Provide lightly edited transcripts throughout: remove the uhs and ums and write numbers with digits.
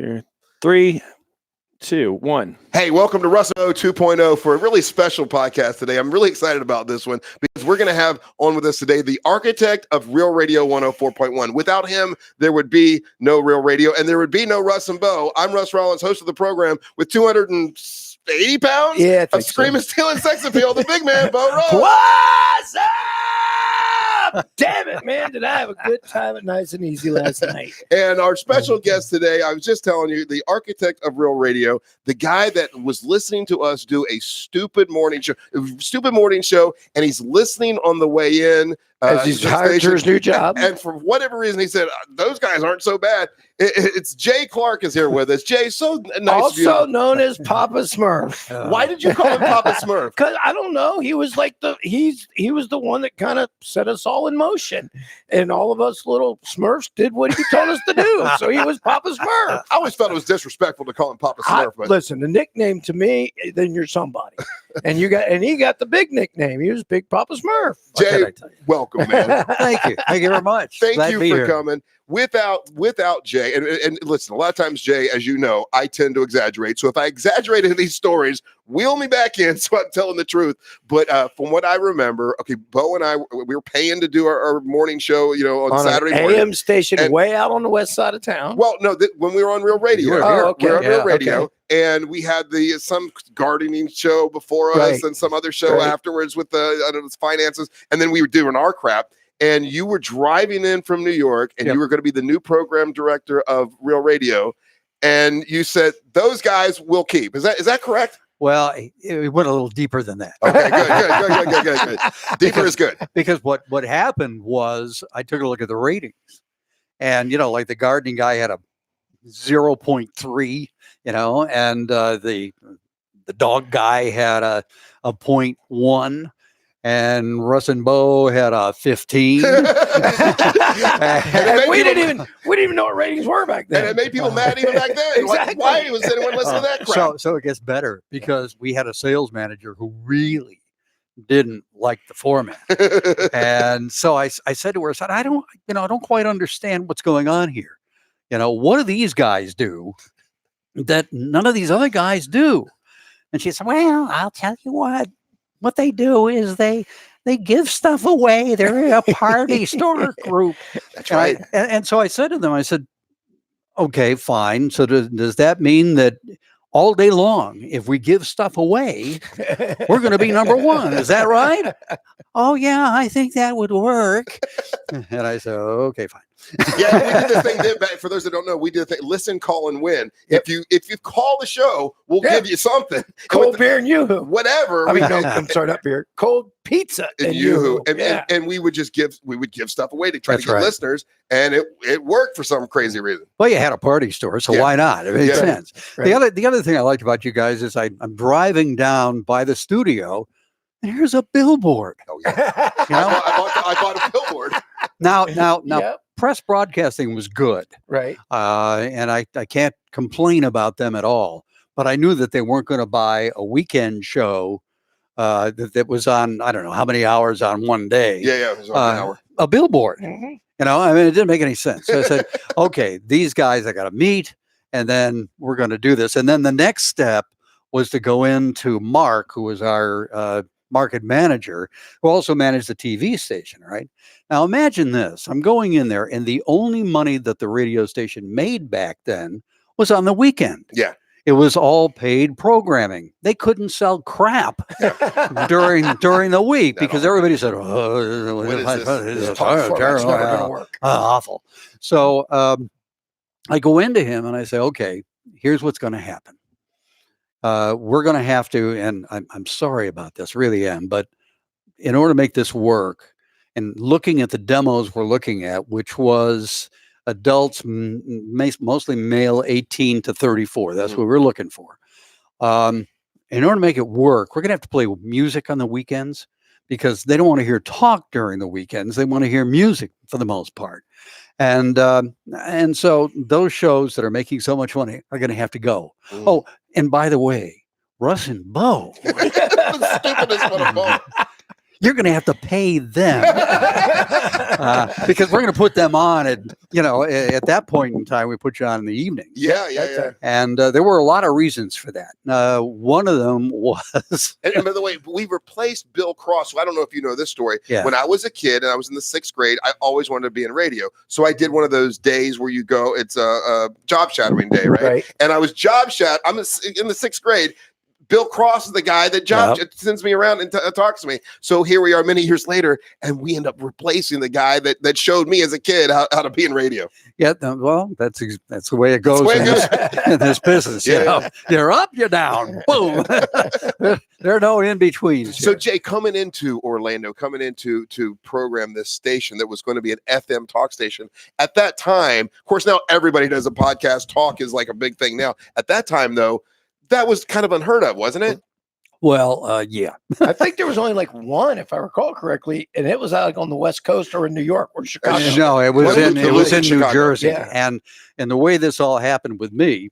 Here, 3, 2, 1. Hey, welcome to Russ and Bo 2.0 for a really special podcast today. I'm really excited about this one because we're going to have on with us today the architect of Real Radio 104.1. Without him, there would be no Real Radio and there would be no Russ and Bo. I'm Russ Rollins, host of the program with 280 pounds of screaming, stealing sex appeal, the big man, Bo Ross. What's up? Damn it, man. Did I have a good time at Nice and Easy last night? And our special guest today, I was just telling you, the architect of Real Radio, the guy that was listening to us do a stupid morning show, and he's listening on the way in. As he's hired to his new job. And for whatever reason, he said, those guys aren't so bad. It's Jay Clark is here with us. Jay, so nice. Also known as Papa Smurf. Why did you call him Papa Smurf? Because I don't know. He was like he was the one that kind of set us all in motion. And all of us little Smurfs did what he told us to do. So he was Papa Smurf. I always felt it was disrespectful to call him Papa Smurf. But listen, the nickname to me, then you're somebody. And he got the big nickname. He was Big Papa Smurf. Jay, welcome, man. Thank you very much. Thank you for coming. Without Jay, and listen, a lot of times, Jay, as you know, I tend to exaggerate. So if I exaggerate in these stories, wheel me back in so I'm telling the truth. But from what I remember, okay, Bo and I, we were paying to do our morning show, on Saturday morning. AM station way out on the west side of town. Well, no, when we were on Real Radio. We were on Real Radio. Okay. And we had some gardening show before us and some other show afterwards with the finances. And then we were doing our crap. And you were driving in from New York and you were going to be the new program director of Real Radio. And you said, those guys will keep. Is that correct? Well, it went a little deeper than that. Okay, good. Deeper is good. Because what happened was I took a look at the ratings. And, like the gardening guy had a 0.3, and the dog guy had a 0.1. And Russ and Bo had a 15. and we didn't even know what ratings were back then. And it made people mad even back then. Exactly. Why was anyone listening to that crap? So it gets better because we had a sales manager who really didn't like the format. And so I said to her, I don't quite understand what's going on here. What do these guys do that none of these other guys do? And she said, well, I'll tell you what they do is they give stuff away. They're a party store group. That's right. And so I said to them, I said, okay, fine. So does that mean that all day long, if we give stuff away, we're going to be number one? Is that right? Oh, yeah, I think that would work. And I said, okay, fine. Yeah, we did this thing. For those that don't know, we did the thing. Listen, call, and win. If you call the show, we'll give you something. Cold beer and yoo-hoo. Whatever. I'm sorry, not beer. Cold pizza and yoo-hoo. And we would just give stuff away to try to get listeners, and it worked for some crazy reason. Well, you had a party store, so why not? It makes sense. Right. The other thing I liked about you guys is I'm driving down by the studio. And here's a billboard. Oh yeah, I bought a billboard. Now, press broadcasting was good, right? And I can't complain about them at all. But I knew that they weren't going to buy a weekend show that was on I don't know how many hours on one day. Yeah, it was on an hour. A billboard. Mm-hmm. It didn't make any sense. So I said, okay, these guys I got to meet, and then we're going to do this. And then the next step was to go into Mark, who was our market manager, who also managed the TV station, right? Now imagine this. I'm going in there and the only money that the radio station made back then was on the weekend. Yeah. It was all paid programming. They couldn't sell crap during the week because everybody said, "Oh, this is terrible, awful." So I go into him and I say, "Okay, here's what's going to happen. We're going to have to, and I'm sorry about this, really am, but in order to make this work, and looking at the demos we're looking at, which was adults, mostly male 18 to 34, that's what we're looking for. In order to make it work, we're going to have to play music on the weekends because they don't want to hear talk during the weekends. They want to hear music for the most part. And so those shows that are making so much money are going to have to go. Oh, and by the way, Russ and Bo. The stupidest one of all. You're going to have to pay them because we're going to put them on at that point in time. We put you on in the evenings. Yeah. And there were a lot of reasons for that. One of them was, and by the way, we replaced Bill Cross. So I don't know if you know this story. Yeah. When I was a kid and I was in the 6th grade, I always wanted to be in radio. So I did one of those days where you go. It's a job shadowing day, right? And I was job shadowed. I'm in the 6th grade. Bill Cross is the guy that sends me around and talks to me. So here we are many years later, and we end up replacing the guy that showed me as a kid how to be in radio. Yeah, well, that's the way it goes in this business. You're up, you're down, boom. There are no in-betweens. So Jay, coming into Orlando, to program this station that was going to be an FM talk station, at that time, of course, now everybody does a podcast. Talk is like a big thing now. At that time, though, that was kind of unheard of, wasn't it? Well, yeah. I think there was only like one, if I recall correctly, and it was like on the West Coast or in New York or Chicago. No, it was in New Jersey. Yeah. And the way this all happened with me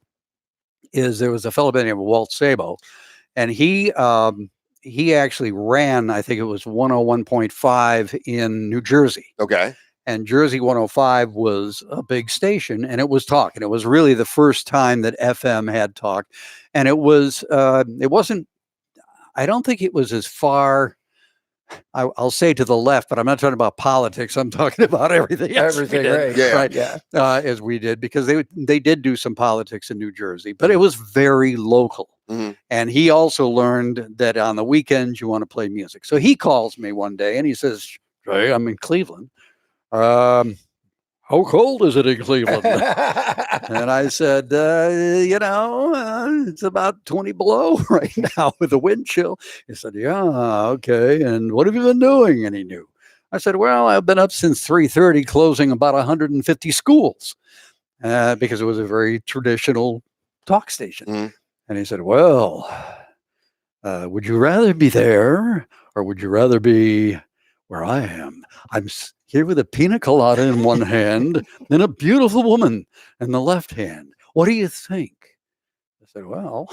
is there was a fellow by the name of Walt Sabo, and he actually ran, I think it was 101.5 in New Jersey. Okay. And Jersey 105 was a big station, and it was talk. And it was really the first time that FM had talk. And it wasn't, I don't think it was as far, I'll say to the left, but I'm not talking about politics. I'm talking about everything else. As we did, because they did do some politics in New Jersey, but it was very local. Mm-hmm. And he also learned that on the weekends you want to play music. So he calls me one day and he says, "Hey, I'm in Cleveland. How cold is it in Cleveland?" And I said, it's about 20 below right now with a wind chill. He said, "Yeah, okay. And what have you been doing?" And he knew. I said, "Well, I've been up since 3:30, closing about 150 schools," because it was a very traditional talk station. Mm-hmm. And he said, "Well, would you rather be there or would you rather be where I am? I'm here with a pina colada in one hand and a beautiful woman in the left hand. What do you think?" I said, "Well,"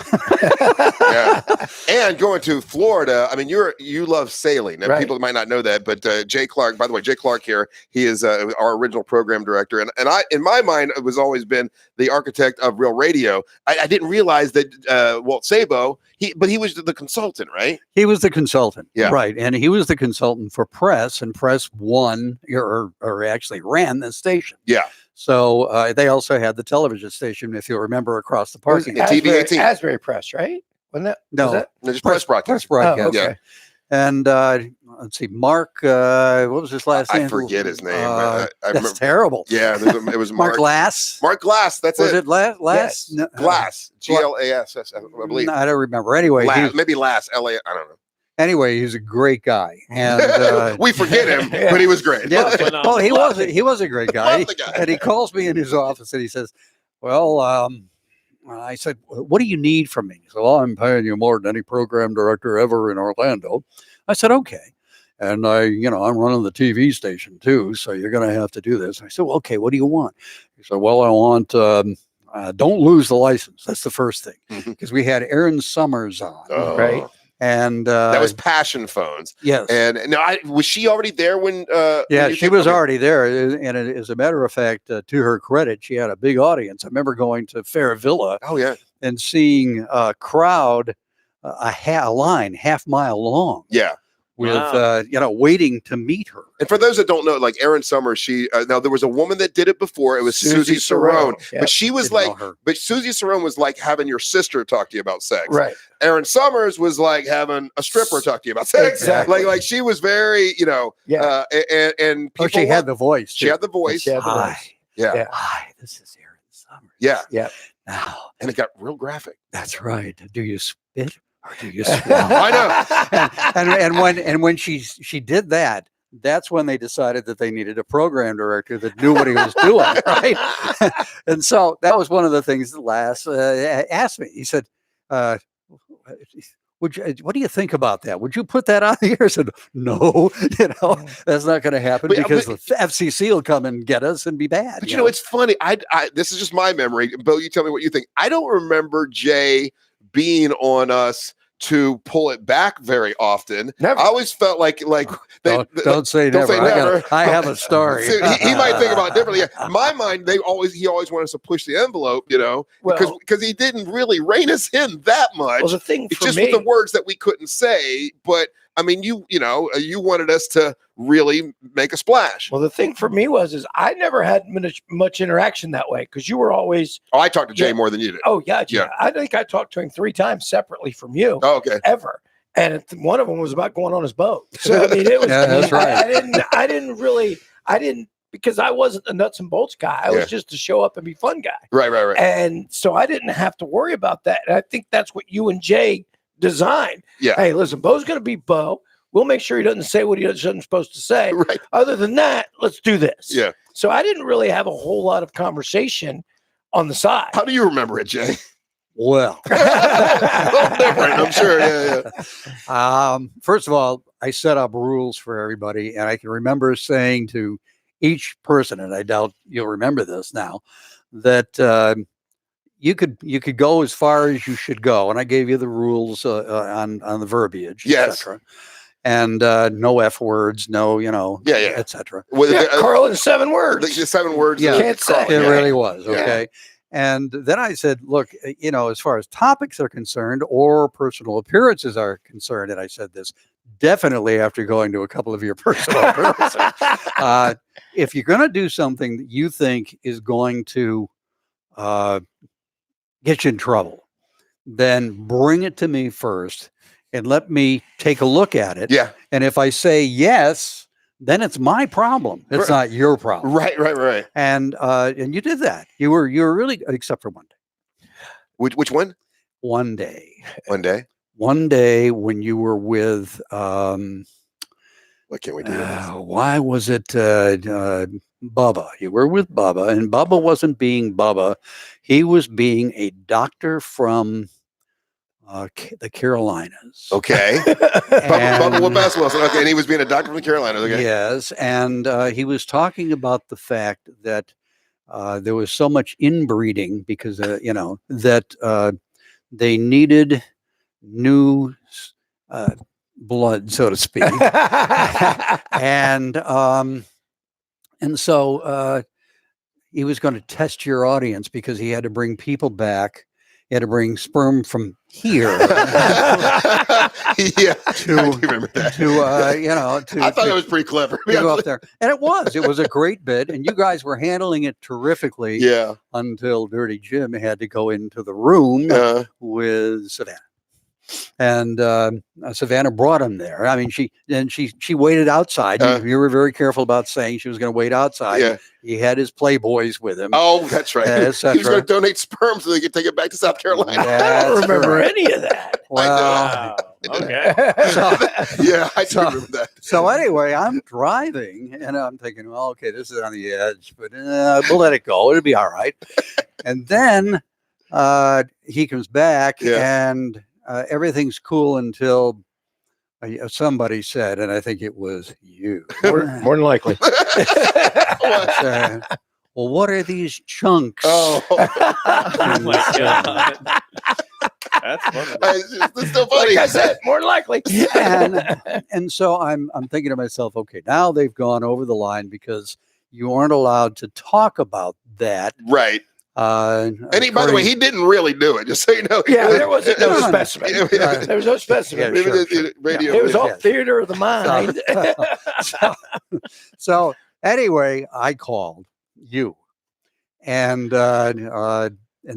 yeah. And going to Florida, I mean, you love sailing. Now, people might not know that, but Jay Clark, by the way, Jay Clark here, he is our original program director. And I, in my mind, it was always been the architect of Real Radio. I didn't realize that Walt Sabo, but he was the consultant, right? He was the consultant, yeah, right. And he was the consultant for Press, and Press won or actually ran the station. Yeah. So they also had the television station, if you remember, across the parking lot. TV18. Asbury Press, right? Wasn't that? No, just Press broadcast. Press broadcast. Oh, okay. Yeah. And let's see, Mark, what was his last name? I forget his name. I remember. That's terrible. Yeah, it was Mark Glass. Mark Glass. That's was it. it Glass? Yes. No, Glass. GLASS. I believe. No, I don't remember. Anyway, maybe Lass. LA. I don't know. Anyway, he's a great guy, and we forget him, but he was great. Yeah. Oh, he was a great guy. Love the guy. And he calls me in his office and he says, "Well," I said, "What do you need from me?" He said, "Well, I'm paying you more than any program director ever in Orlando." I said, "Okay." And I'm running the TV station too, so you're going to have to do this. I said, "Well, okay, what do you want?" He said, "Well, I want, don't lose the license. That's the first thing." Because we had Aaron Summers on, right? And that was Passion Phones. Yes. And now, was she already there when? Yeah, she was already there. And as a matter of fact, to her credit, she had a big audience. I remember going to Fair Villa. Oh yeah. And seeing a crowd, a line half-mile long. Yeah. With waiting to meet her. And for those that don't know, like Aaron Summers, she now there was a woman that did it before. It was Susie Cerrone, yep. but she was but Susie Cerrone was like having your sister talk to you about sex. Right. Aaron Summers was like having a stripper talk to you about sex. Exactly. Like she was very, and people she had the voice. She had the voice. Hi. Yeah. Hi, this is Aaron Summers. Yeah. Yeah. Now, and it got real graphic. That's right. Do you spit? Or do you swallow? I know. And when she did that, that's when they decided that they needed a program director that knew what he was doing, right? And so that was one of the things that Lass asked me. He said, what do you think about that? Would you put that on the air? I said, no, that's not going to happen because the FCC will come and get us and be bad. But it's funny. I this is just my memory. Bo, you tell me what you think. I don't remember Jay being on us to pull it back very often. Never. I always felt like Don't say don't never. say never. I have a story. So he might think about it differently. Yeah. In my mind, he always wanted us to push the envelope, because he didn't really rein us in that much. Well, the thing it's for just me, with the words that we couldn't say. But I mean, you wanted us to really make a splash. well, the thing for me is I never had much interaction that way because you were always. Oh, I talked to Jay more than you did. Oh yeah. I think I talked to him 3 times separately from you. Oh, okay. Ever. And one of them was about going on his boat. So I mean, it was. Yeah, that's right. I didn't because I wasn't the nuts and bolts guy. I was just a show up and be fun guy. Right. And so I didn't have to worry about that. And I think that's what you and Jay designed. Yeah. Hey, listen, Bo's going to be Bo. We'll make sure he doesn't say what he isn't supposed to say. Right. Other than that, let's do this. Yeah. So I didn't really have a whole lot of conversation on the side. How do you remember it, Jay? Well, A little different, I'm sure. Yeah. First of all, I set up rules for everybody, and I can remember saying to each person, and I doubt you'll remember this now, that you could go as far as you should go, and I gave you the rules on the verbiage, etc. And no F words, no, etc. Carl in 7 words. The 7 words. Yeah, can't say. It really was. Okay. And then I said, look, as far as topics are concerned or personal appearances are concerned, and I said this definitely after going to a couple of your personal appearances, if you're going to do something that you think is going to get you in trouble, then bring it to me first and let me take a look at it. Yeah. And if I say yes, then it's my problem. It's not your problem. Right. And you did that. You were really, except for one day. Which one? One day. One day. One day when you were with. What can we do? Why was it Bubba? You were with Bubba, and Bubba wasn't being Bubba. He was being a doctor from the Carolinas. Okay. Bubba Wilson. Okay, and he was being a doctor from the Carolinas. Okay. Yes, and he was talking about the fact that there was so much inbreeding because that they needed new blood, so to speak, and so he was going to test your audience because he had to bring people back. He had to bring sperm from here. Yeah, I do remember that. I thought it was pretty clever. To go up there, and it was a great bit, and you guys were handling it terrifically. Yeah. Until Dirty Jim had to go into the room with Savannah, and Savannah brought him there. I mean, she waited outside. You were very careful about saying she was going to wait outside. Yeah. He had his playboys with him. Oh, that's right. He was going to donate sperm so they could take it back to South Carolina. I don't remember any of that. Well, okay. I do remember that. So anyway, I'm driving and I'm thinking, well, okay, this is on the edge, but we'll let it go. It'll be all right. And then he comes back and everything's cool until somebody said, and I think it was you. More than likely. Well, what are these chunks? Oh, my God. That's funny. It's still funny. Like I said, more than likely. And so I'm thinking to myself, okay, now they've gone over the line because you aren't allowed to talk about that. Right. And by the way, he didn't really do it, just so you know. Yeah, there wasn't no specimen. There was no specimen. Yeah, sure. It was all theater of the mind. So anyway, I called you and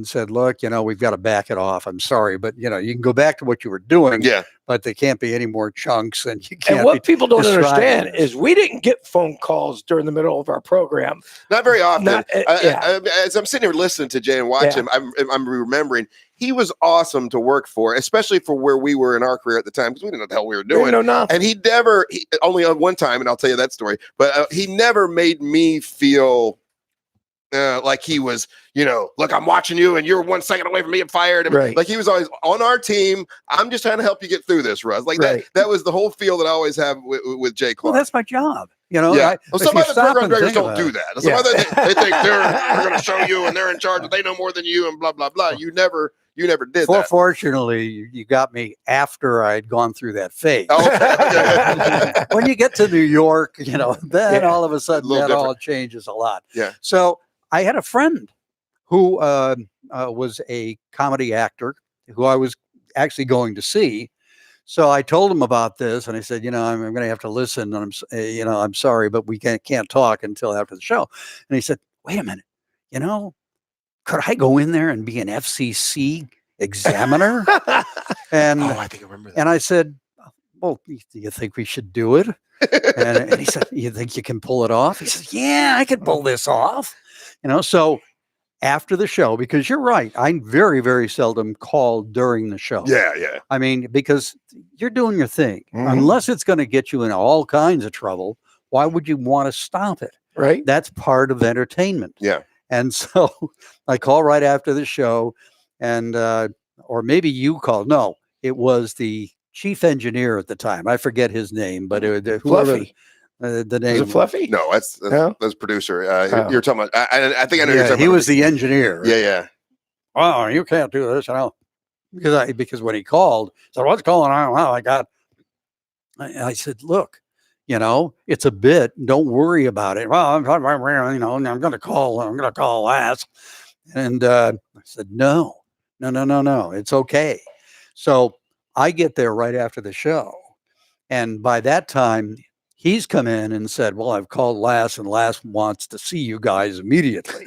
said, look, we've got to back it off. I'm sorry, but you can go back to what you were doing. Yeah. But there can't be any more chunks, and you can't. And what people don't understand this. is we didn't get phone calls during the middle of our program. Not very often. Yeah. As I'm sitting here listening to Jay and watch him, I'm remembering he was awesome to work for, especially for where we were in our career at the time, because we didn't know what the hell we were doing. No, nothing. And he only on one time, and I'll tell you that story, but he never made me feel like he was, look, I'm watching you and you're 1 second away from being fired. And Right. like he was always on our team. I'm just trying to help you get through this, Russ. Like Right. that was the whole feel that I always have with Jay Clark. Well, that's my job. Yeah. Well, if some you other stop program and directors think don't about do it. that. Some other they think they're going to show you and they're in charge and they know more than you and blah, blah, blah. You never did that. Fortunately, you got me after I'd gone through that phase. Oh, okay. When you get to New York, then all of a sudden little that all different. changes a lot. Yeah. So I had a friend who was a comedy actor who I was actually going to see. So I told him about this, and I said, I'm going to have to listen. And I'm sorry, but we can't talk until after the show. And he said, wait a minute, could I go in there and be an FCC examiner? And I think I remember that. and I said, well, do you think we should do it? And he said, you think you can pull it off? He said, yeah, I can pull this off. So after the show, because you're right, I very, very seldom call during the show. Yeah. I mean, because you're doing your thing. Mhm. Unless it's going to get you in all kinds of trouble, why would you want to stop it? Right. That's part of entertainment. Yeah. And so I call right after the show, and or maybe you called. No, it was the chief engineer at the time. I forget his name, but whoever Fluffy. the name. Was it Fluffy? No, that's producer. Oh. You're talking about. I think I know. You're Yeah, talking he about. was the engineer. Yeah. Oh, you can't do this, because when he called, so what's going on? Well, I said, look, it's a bit. Don't worry about it. Well, I'm going to call last. And I said, no, it's okay. So I get there right after the show, and by that time, he's come in and said, well, I've called Lass, and Lass wants to see you guys immediately,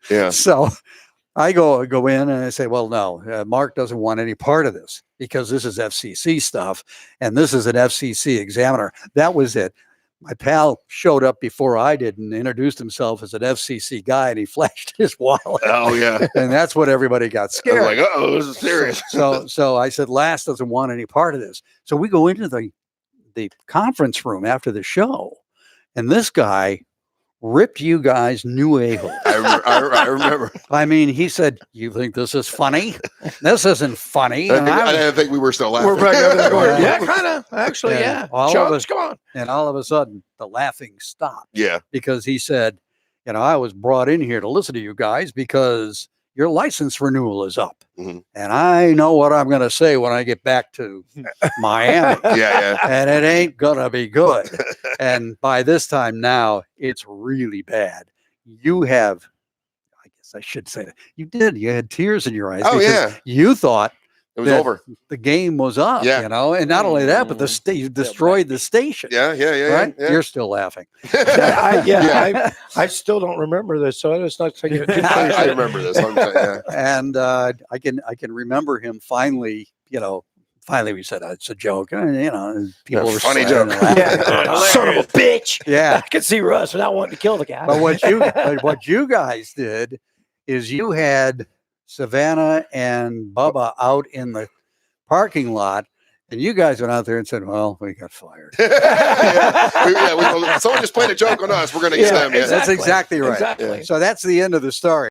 Yeah. So I go in and I say, well, no, Mark doesn't want any part of this because this is FCC stuff, and this is an FCC examiner. That was it. My pal showed up before I did and introduced himself as an FCC guy, and he flashed his wallet. Oh yeah. And that's what everybody got I was scared. like, oh, this is serious. So I said, Lass doesn't want any part of this. So we go into the conference room after the show, and this guy ripped you guys new a-hole. I remember. I mean, he said, you think this is funny? This isn't funny. I didn't think we were still laughing. We're back over there going, Yeah. yeah, kind of. Actually, And yeah. all of Chunks, us- come on. And all of a sudden, the laughing stopped Yeah. because he said, I was brought in here to listen to you guys because your license renewal is up. Mhm. And I know what I'm going to say when I get back to Miami. Yeah. And it ain't going to be good. And by this time now, it's really bad. You have, I guess I should say that, you had tears in your eyes. Oh, because yeah. You thought It was that over. the game was up, Yeah. and not only that, but you destroyed the station. Yeah. Right? Yeah. You're still laughing. I still don't remember this, so it's not taking it too I seriously. remember this. Yeah. And I can remember him finally, finally we said, it's a joke. And, people Yeah, were funny swearing joke. and laughing. Yeah. Son of a bitch. Yeah. I could see Russ without wanting to kill the guy. But what you guys did is you had Savannah and Bubba out in the parking lot, and you guys went out there and said, well, we got fired. Someone just played a joke on us. We're going to get them. Yeah. That's exactly right. Exactly. So that's the end of the story.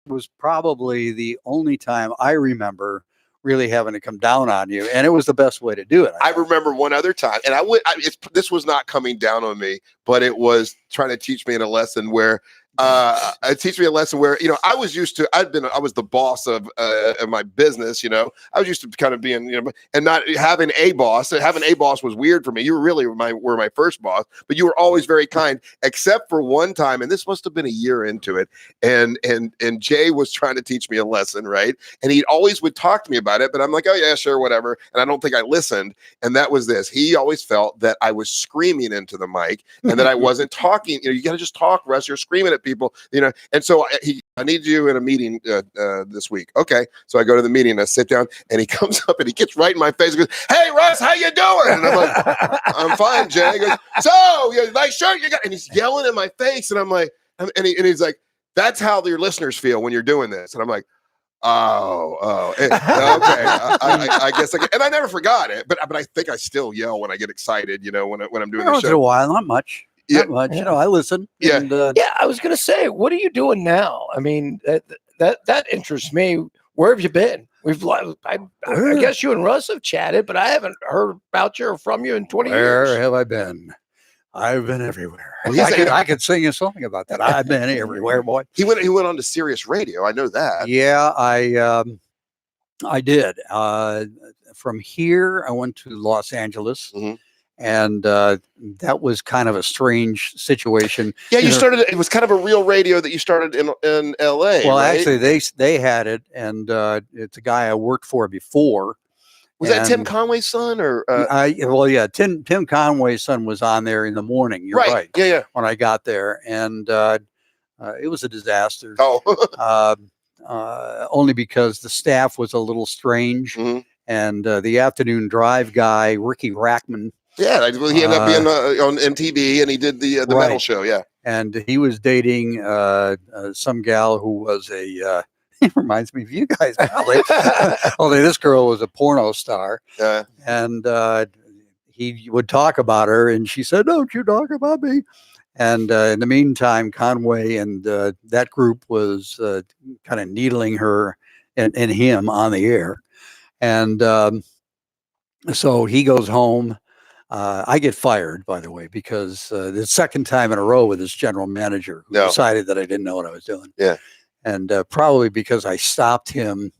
It was probably the only time I remember really having to come down on you, and it was the best way to do it. I remember one other time, and this was not coming down on me, but it was trying to teach me a lesson where I was used to, I was the boss of my business, I was used to kind of being, and not having a boss. Having a boss was weird for me. You were really were my first boss, but you were always very kind, except for one time, and this must have been a year into it. And Jay was trying to teach me a lesson, right? And he always would talk to me about it, but I'm like, oh yeah, sure, whatever. And I don't think I listened. And that was this. He always felt that I was screaming into the mic and that I wasn't talking. You got to just talk, Russ. You're screaming at people, and so I need you in a meeting this week. Okay. So I go to the meeting and I sit down, and he comes up and he gets right in my face and goes, hey Russ, how you doing? And I'm like, I'm fine, Jay. He goes, so you nice shirt you got, and he's yelling in my face, and I'm like, and he's like, that's how your listeners feel when you're doing this. And I'm like, oh, okay. I guess and I never forgot it, but I think I still yell when I get excited, when I'm doing the once in a show. while, not much. Yeah. Not much. I listen. Yeah. And, Yeah, I was gonna say, what are you doing now? I mean, that interests me. Where have you been? I guess you and Russ have chatted, but I haven't heard about you or from you in 20 where years. have I been? I've been everywhere. Well, I could sing a song about that. I've been everywhere, boy. He went on to Sirius Radio. I know that. Yeah, I did. From here, I went to Los Angeles, Mhm. and that was kind of a strange situation. Yeah, you started. It was kind of a real radio that you started in L.A. Well, right? actually, they had it, and it's a guy I worked for before. Was that Tim Conway's son or? Tim Conway's son was on there in the morning. You're right. Yeah. When I got there, and it was a disaster. Oh. Only because the staff was a little strange, Mhm. and the afternoon drive guy, Ricky Rackman. Yeah, he ended up being on MTV, and he did the metal show. Yeah, and he was dating some gal who was a. It reminds me of you guys, probably. Only this girl was a porno star, and he would talk about her, and she said, "Don't you talk about me." And in the meantime, Conway and that group was kind of needling her and him on the air. And so he goes home. I get fired, by the way, because the second time in a row with this general manager who decided that I didn't know what I was doing. Yeah. And probably because I stopped him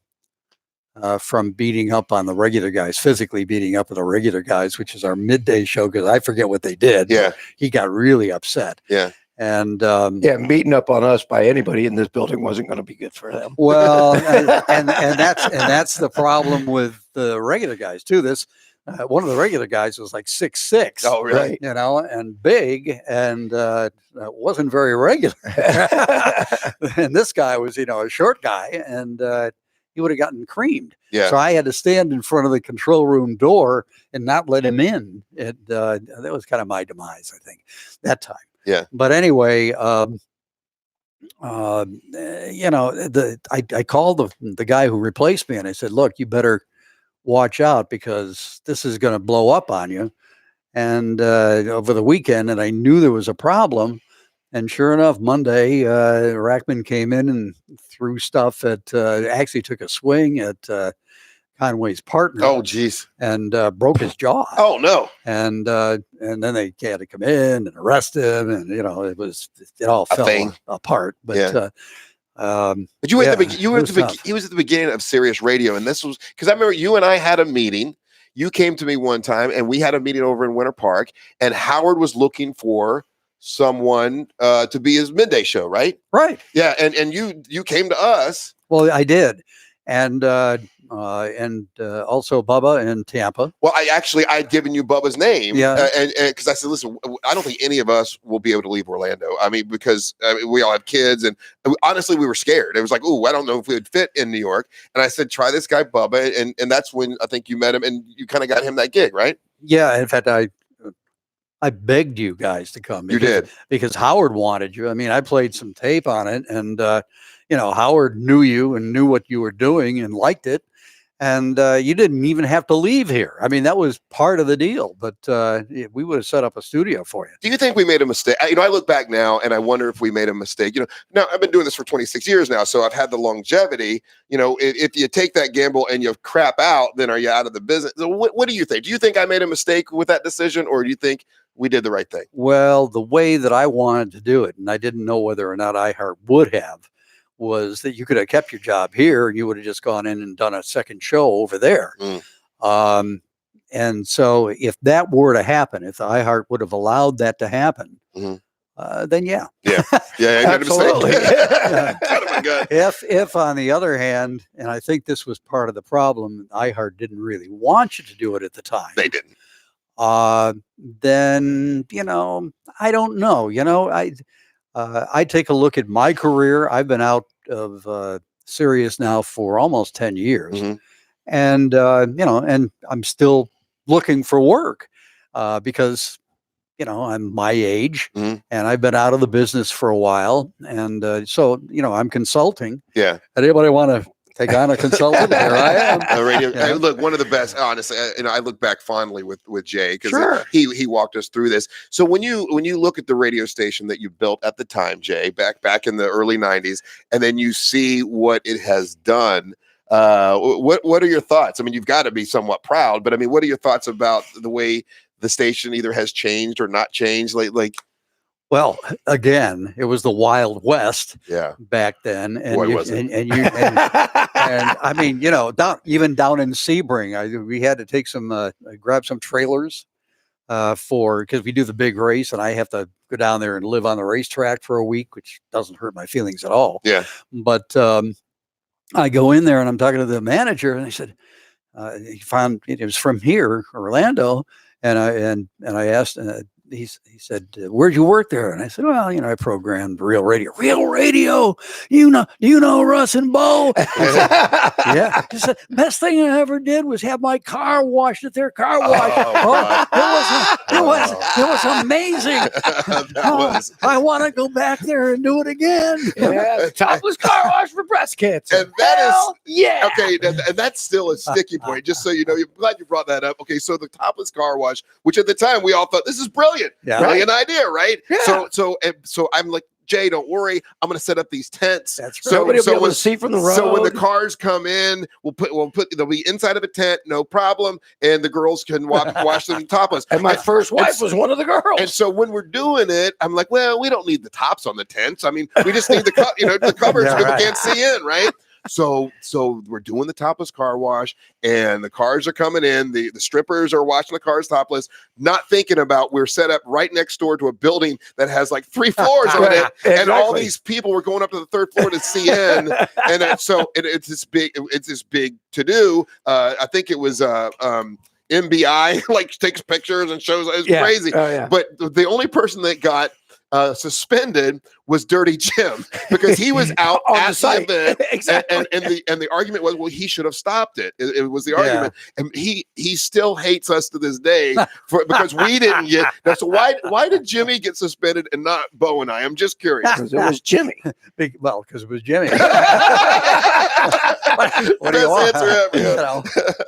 from beating up on the regular guys, physically beating up on the regular guys, which is our midday show, because I forget what they did. Yeah. He got really upset. Yeah. And beating up on us by anybody in this building wasn't going to be good for them. Well, and that's the problem with the regular guys too. This one of the regular guys was like 6'6". Oh, really? You know, and big, and wasn't very regular. And this guy was, a short guy, and he would have gotten creamed. Yeah. So I had to stand in front of the control room door and not let him in. That was kind of my demise, I think, that time. Yeah. But anyway, I called the guy who replaced me, and I said, "Look, you better watch out, because this is going to blow up on you." And over the weekend, and I knew there was a problem. And sure enough, Monday, Rackman came in and threw stuff at, actually took a swing at Conway's partner. Oh, geez. And broke his jaw. Oh, no. And then they had to come in and arrest him, and it all fell apart. But but you were at the beginning of Sirius Radio, and this was because I remember you and I had a meeting. You came to me one time, and we had a meeting over in Winter Park, and Howard was looking for someone to be his midday show, right? Right. Yeah, and you came to us. Well, I did, and also Bubba in Tampa. Well, I'd given you Bubba's name, and because I said, listen, I don't think any of us will be able to leave Orlando. I mean, because we all have kids, and honestly, we were scared. It was like, I don't know if we would fit in New York. And I said, try this guy Bubba, and that's when I think you met him, and you kind of got him that gig, right? Yeah, in fact, I begged you guys to come. You did, because Howard wanted you. I mean, I played some tape on it, and Howard knew you and knew what you were doing and liked it. And you didn't even have to leave here. I mean, that was part of the deal. But we would have set up a studio for you. Do you think we made a mistake? I look back now and I wonder if we made a mistake. Now I've been doing this for 26 years now, so I've had the longevity. If you take that gamble and you crap out, then are you out of the business? So what do you think? Do you think I made a mistake with that decision, or do you think we did the right thing? Well, the way that I wanted to do it, and I didn't know whether or not iHeart would have, was that you could have kept your job here and you would have just gone in and done a second show over there. And so if that were to happen, if iHeart would have allowed that to happen, then yeah. Yeah. Absolutely. If on the other hand, and I think this was part of the problem, iHeart didn't really want you to do it at the time. They didn't. Then, I don't know. I take a look at my career. I've been out of Sirius now for almost 10 years. And, and I'm still looking for work because, I'm my age and I've been out of the business for a while. And so, I'm consulting. Yeah. Anybody want to take on a consultant. Here I am. Radio. Yeah. Look, one of the best. Honestly, I look back fondly with Jay because Sure. he walked us through this. So when you look at the radio station that you built at the time, Jay, back in the early '90s, and then you see what it has done. What are your thoughts? I mean, you've got to be somewhat proud, but I mean, what are your thoughts about the way the station either has changed or not changed? Well, again, it was the Wild West Yeah. back then, and Boy, you, was it. and I mean, down in Sebring, we had to take grab some trailers because we do the big race, and I have to go down there and live on the racetrack for a week, which doesn't hurt my feelings at all. Yeah. But I go in there and I'm talking to the manager, and I said, he found it was from here, Orlando, and I asked. He said, "Where'd you work there?" And I said, "Well, I programmed Real Radio." Real Radio, do you know Russ and Bo? I said, yeah. He said, "Best thing I ever did was have my car washed at their car wash. It was amazing. I want to go back there and do it again." Yeah, the topless car wash for breast cancer. And that Hell yeah. okay, and that's still a sticky point. Just so you know, I'm glad you brought that up. Okay, so the topless car wash, which at the time we all thought this is brilliant, Yeah. brilliant idea, right? Yeah. So I'm like, Jay, don't worry, I'm going to set up these tents. That's So nobody will be able to see from the road. So when the cars come in, they'll be inside of a tent, no problem, and the girls can wash them topless. And my first wife was one of the girls. And so when we're doing it, I'm like, well, we don't need the tops on the tents. I mean, we just need the covers so people can't see in, right? So we're doing the topless car wash, and the cars are coming in. The strippers are washing the cars topless, not thinking about we're set up right next door to a building that has like 3 floors on it, and all these people were going up to the 3rd floor to see in, and it's this big to do. I think it was MBI like takes pictures and shows. It's crazy. Oh, yeah. But the only person that got suspended was Dirty Jim because he was out On at the site. event, Exactly. and the argument was, well, he should have stopped it. It was the argument, and he still hates us to this day because we didn't get. So why did Jimmy get suspended and not Bo and I? I'm just curious. Because it was Jimmy. Because it was Jimmy. What do Best you want? answer ever.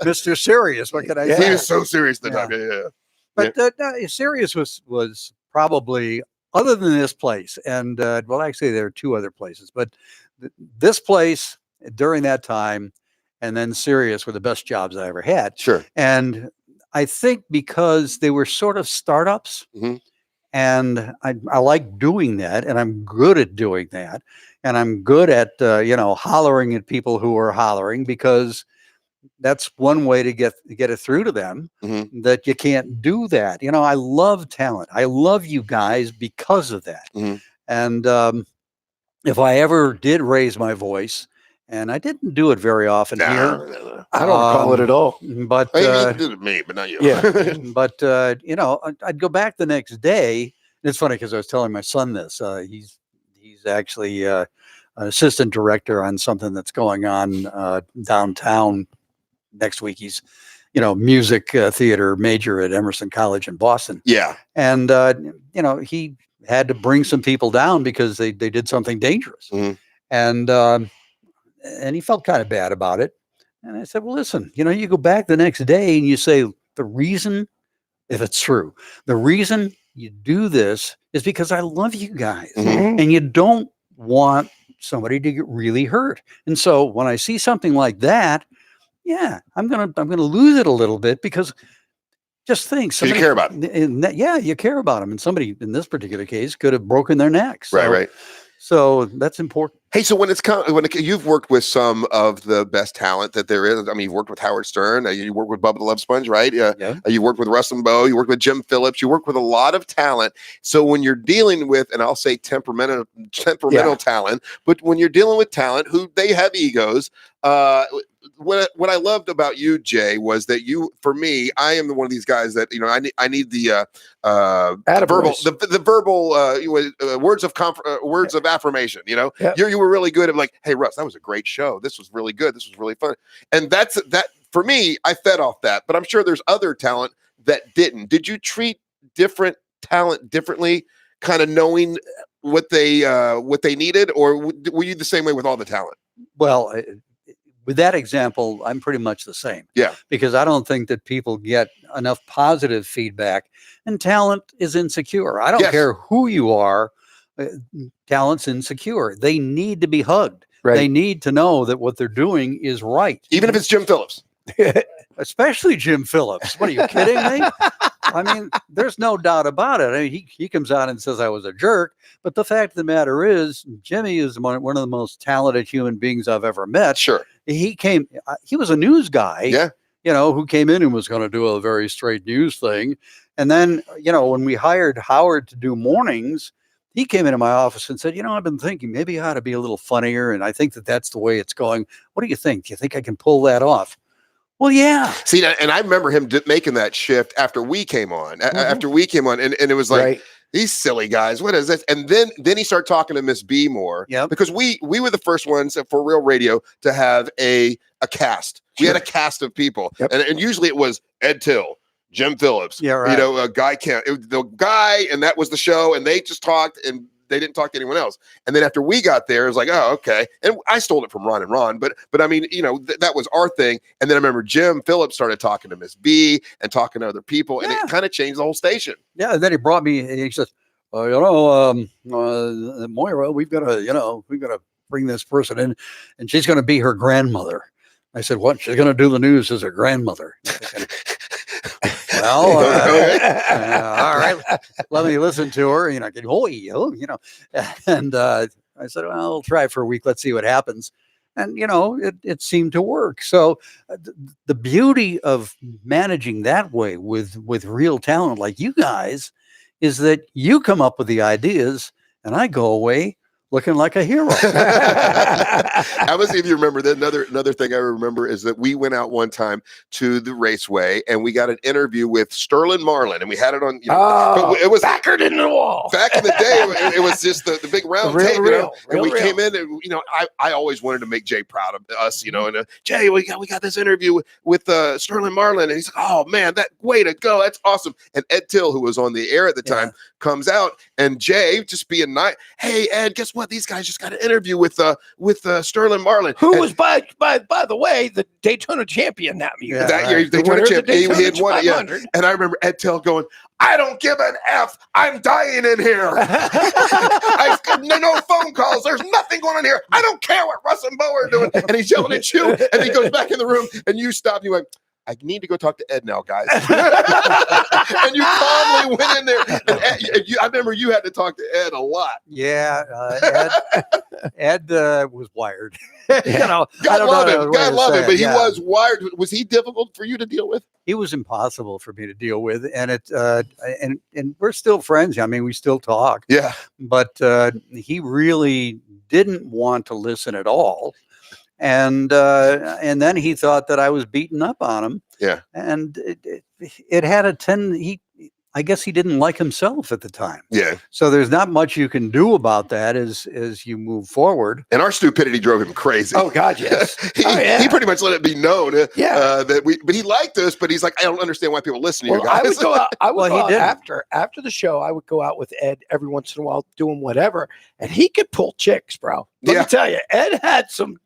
Mr. Serious. What can I say? He was so serious at the time. Yeah. But Serious was probably, other than this place, and well, actually there are 2 other places, but this place during that time, and then Sirius were the best jobs I ever had. Sure. And I think because they were sort of startups, and I like doing that, and I'm good at doing that, and I'm good at hollering at people who are hollering, because that's one way to get it through to them, that you can't do that. I love talent. I love you guys because of that. And if I ever did raise my voice, and I didn't do it very often here. I don't recall it at all. But you did it me, but not you. Yeah. But I'd go back the next day. It's funny because I was telling my son this. He's actually an assistant director on something that's going on downtown next week. He's music theater major at Emerson College in Boston. Yeah. And he had to bring some people down because they did something dangerous. And he felt kind of bad about it. And I said, well, listen, you go back the next day and you say, the reason, if it's true, the reason you do this is because I love you guys, and you don't want somebody to get really hurt. And so when I see something like that, I'm gonna lose it a little bit, because just think, you care about them. You care about them, and somebody in this particular case could have broken their neck. So, Right. So that's important. Hey, so you've worked with some of the best talent that there is. I mean, you've worked with Howard Stern. You worked with Bubba the Love Sponge, right? You worked with Russ and Bo. You worked with Jim Phillips. You worked with a lot of talent. So when you're dealing with, and I'll say temperamental talent, but when you're dealing with talent who they have egos, what I loved about you, Jay, was that you, for me, I am one of these guys that I need the verbal words of affirmation. You were really good at like, hey, Russ, that was a great show. This was really good. This was really fun. And that for me, I fed off that. But I'm sure there's other talent that didn't. Did you treat different talent differently, kind of knowing what they needed, or were you the same way with all the talent? Well, with that example, I'm pretty much the same. Yeah. Because I don't think that people get enough positive feedback, and talent is insecure. I don't Yes. care who you are. Talent's insecure. They need to be hugged. Right. They need to know that what they're doing is right. Even if it's Jim Phillips. Especially Jim Phillips. What, are you kidding me? I mean, there's no doubt about it. I mean, he comes out and says I was a jerk, but the fact of the matter is, Jimmy is one of the most talented human beings I've ever met. Sure. He was a news guy, Yeah. who came in and was going to do a very straight news thing. And then, when we hired Howard to do mornings, he came into my office and said, I've been thinking maybe I ought to be a little funnier. And I think that that's the way it's going. What do you think? Do you think I can pull that off? Well, yeah. See, and I remember him making that shift after we came on. After we came on, and it was like, Right. these silly guys, what is this? And then he started talking to Miss B more. Yep. Because we were the first ones for Real Radio to have a cast. We had a cast of people. Yep. And usually it was Ed Till, Jim Phillips, Yeah, right. Guy Kent, the guy, and that was the show, and they just talked, and they didn't talk to anyone else. And then after we got there, it was like, oh, okay. And I stole it from Ron and Ron, but I mean, that was our thing. And then I remember Jim Phillips started talking to Miss B and talking to other people, and it kind of changed the whole station. Yeah. And then he brought me, and he says, Moira, we've got to bring this person in, and she's going to be her grandmother. I said, what? She's going to do the news as her grandmother. Well, all right, let me listen to her. And I said, well, I'll try it for a week. Let's see what happens. And it seemed to work. So the beauty of managing that way with real talent like you guys is that you come up with the ideas, and I go away looking like a hero. I was, if you remember, another thing I remember is that we went out one time to the Raceway, and we got an interview with Sterling Marlin, and we had it on. But it was backered in the wall. Back in the day, it was just the big round tape, and we came in, and I always wanted to make Jay proud of us, and Jay, we got this interview with Sterling Marlin, and he's like, oh man, that way to go, that's awesome. And Ed Till, who was on the air at the time, comes out, and Jay, just being nice, hey Ed, guess what? These guys just got an interview with Sterling Marlin, who was by the way the Daytona champion that year. That year, Daytona champion. He had won it. Yeah. And I remember Ed Till going, I don't give an F. I'm dying in here. No phone calls. There's nothing going on here. I don't care what Russ and Bo are doing. And he's yelling at you. And he goes back in the room, and you stop. You went, I need to go talk to Ed now, guys. And you calmly went in there. And I remember you had to talk to Ed a lot. Yeah, Ed was wired. God love him, but he was wired. Was he difficult for you to deal with? He was impossible for me to deal with, and and we're still friends. I mean, we still talk. Yeah, but he really didn't want to listen at all. And then he thought that I was beating up on him. Yeah. And it had a I guess he didn't like himself at the time. Yeah. So there's not much you can do about that as you move forward. And our stupidity drove him crazy. Oh God, yes. He pretty much let it be known. That but he liked us, but he's like, I don't understand why people listen to you guys. I would go out. After the show. I would go out with Ed every once in a while, doing whatever, and he could pull chicks, bro. Let me tell you, Ed had some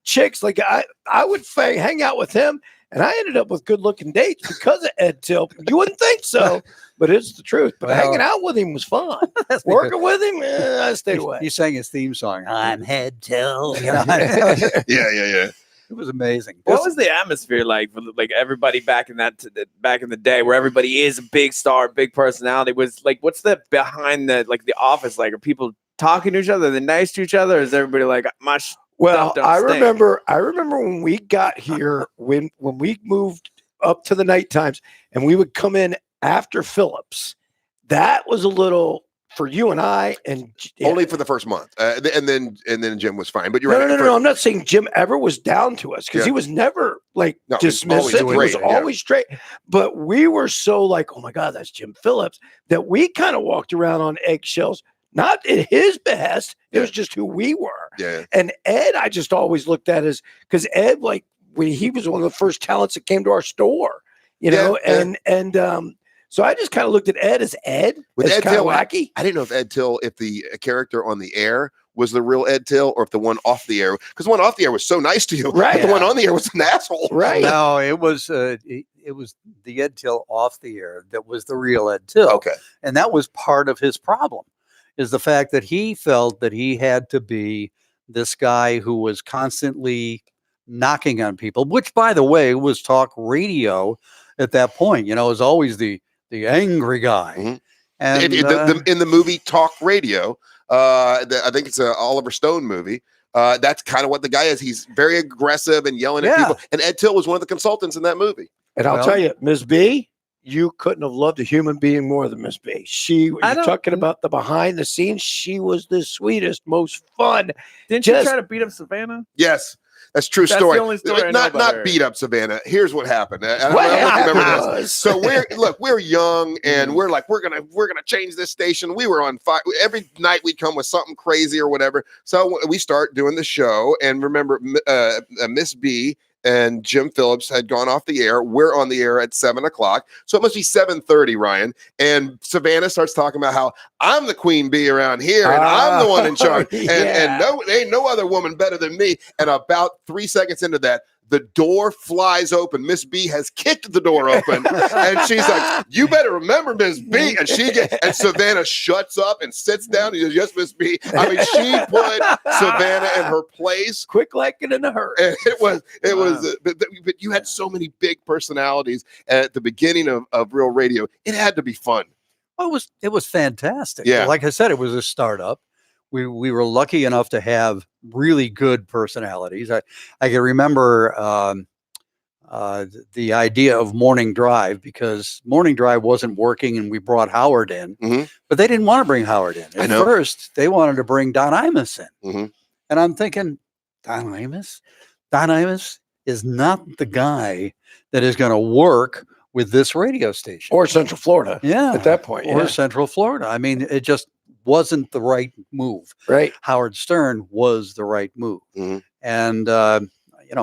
chicks. Like I would hang out with him. And I ended up with good-looking dates because of Ed Till. You wouldn't think so, but it's the truth. But hanging out with him was fun. Working with him, I stayed away. He sang his theme song, I'm Ed Till. Yeah. It was amazing. What was the atmosphere like for everybody back in the day, where everybody is a big star, big personality? Was like, what's the behind the office like? Are people talking to each other? Are they nice to each other? Or is everybody like Well, I remember when we got here, when we moved up to the night times, and we would come in after Phillips. That was a little for you and I, and only for the first month, and then Jim was fine. But you're right. No. I'm not saying Jim ever was down to us, because he was never dismissive. He was always straight. But we were so like, oh my God, that's Jim Phillips, that we kind of walked around on eggshells. Not at his behest. It was just who we were. Yeah. And Ed, I just always looked at as, because Ed, he was one of the first talents that came to our store, so I just kind of looked at Ed as Ed. With as Ed kind of Till, wacky. I didn't know if the character on the air was the real Ed Till, or if the one off the air, because the one off the air was so nice to you, right? But the one on the air was an asshole, right? No, it was the Ed Till off the air that was the real Ed Till. Okay. And that was part of his problem, is the fact that he felt that he had to be this guy who was constantly knocking on people, which, by the way, was talk radio at that point. It was always the angry guy. Mm-hmm. And in the movie Talk Radio, I think it's an Oliver Stone movie. That's kind of what the guy is. He's very aggressive and yelling at people. And Ed Till was one of the consultants in that movie. And I'll tell you, Ms. B, you couldn't have loved a human being more than Miss B. You're talking about the behind the scenes. She was the sweetest, most fun. Didn't you try to beat up Savannah? Yes. That's true That's story. The only story not beat up Savannah. Here's what happened. What happened? Remember this. So we're young and we're like, we're gonna change this station. We were on fire. Every night we'd come with something crazy or whatever. So we start doing the show, and remember, Miss B and Jim Phillips had gone off the air. We're on the air at 7:00. So it must be 7:30, Ryan. And Savannah starts talking about how I'm the queen bee around here and I'm the one in charge. And no, ain't no other woman better than me. And about 3 seconds into that, the door flies open. Miss B has kicked the door open. And she's like, you better remember Miss B. And Savannah shuts up and sits down. And he goes, yes, Miss B. I mean, she put Savannah in her place. Quick like it in a hurry. And but you had so many big personalities at the beginning of Real Radio. It had to be fun. Well, it was fantastic. Yeah. Like I said, it was a startup. We were lucky enough to have really good personalities. I can remember the idea of Morning Drive, because Morning Drive wasn't working and we brought Howard in, but they didn't want to bring Howard in. At first, they wanted to bring Don Imus in. And I'm thinking, Don Imus? Don Imus is not the guy that is going to work with this radio station. Or Central Florida. Yeah. At that point. Or Central Florida. I mean, it just wasn't the right move. Right. Howard Stern was the right move. And,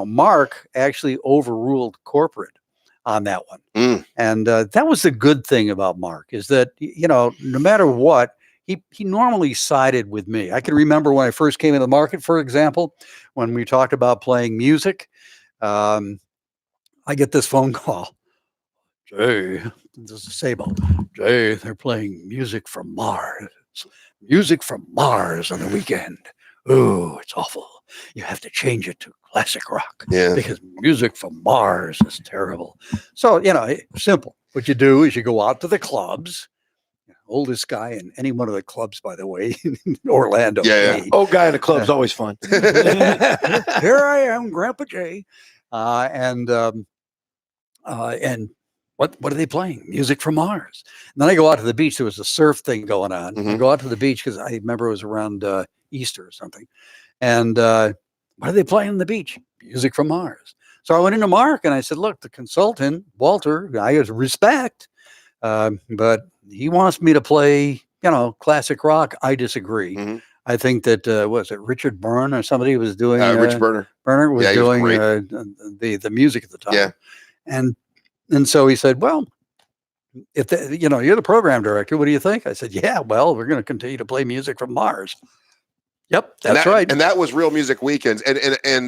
Mark actually overruled corporate on that one. And that was the good thing about Mark, is that, no matter what, he normally sided with me. I can remember when I first came into the market, for example, when we talked about playing music, I get this phone call. Jay, this is Sabo. Jay, they're playing music from Mars. Music from Mars on the weekend. Oh, it's awful. You have to change it to classic rock. Yeah. Because music from Mars is terrible. So, simple. What you do is you go out to the clubs. Oldest guy in any one of the clubs, by the way, in Orlando. Yeah. Old guy in the club's always fun. Here I am, Grandpa Jay. And what are they playing? Music from Mars. And then I go out to the beach. There was a surf thing going on. I go out to the beach because I remember it was around Easter or something. And what are they playing on the beach? Music from Mars. So I went into Mark and I said, look, the consultant, Walter, I respect, but he wants me to play, classic rock. I disagree. I think that, was it Richard Byrne or somebody was doing? Rich Berner. Berner was doing the music at the time. Yeah. And so he said, well, if you're the program director, what do you think? I said, yeah, well, we're going to continue to play music from Mars. Yep, that's right. And that was Real Music Weekends. And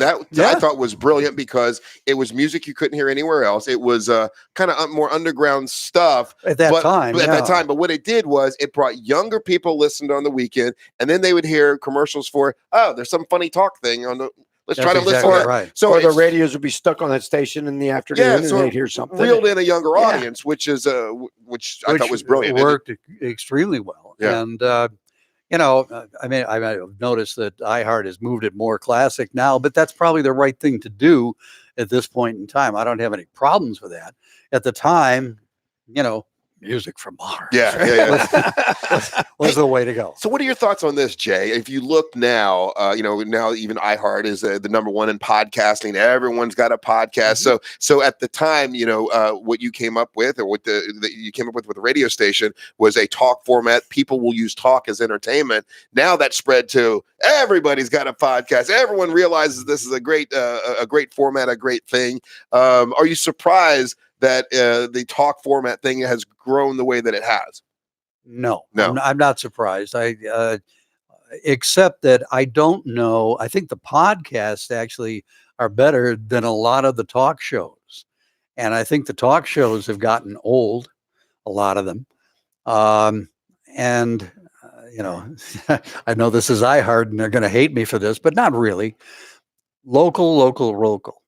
that I thought was brilliant because it was music you couldn't hear anywhere else. It was kind of more underground stuff at that time. At that time. But what it did was it brought younger people listened on the weekend, and then they would hear commercials for, there's some funny talk thing on the. Let's try to listen. Right. So the radios would be stuck on that station in the afternoon, and they'd hear something. Reeled in a younger audience, which I thought was brilliant. It worked extremely well. Yeah. And I've noticed that iHeart has moved it more classic now, but that's probably the right thing to do at this point in time. I don't have any problems with that. At the time, music from Mars. Was the way to go. So what are your thoughts on this, Jay? If you look now, now even iHeart is the number one in podcasting. Everyone's got a podcast. So at the time, what you came up with, or what you came up with the radio station, was a talk format. People will use talk as entertainment. Now that's spread to everybody's got a podcast. Everyone realizes this is a great format, a great thing. Are you surprised that the talk format thing has grown the way that it has? No, I'm not surprised. except that I don't know. I think the podcasts actually are better than a lot of the talk shows. And I think the talk shows have gotten old, a lot of them. And, I know this is iHeart and they're going to hate me for this, but not really. Local.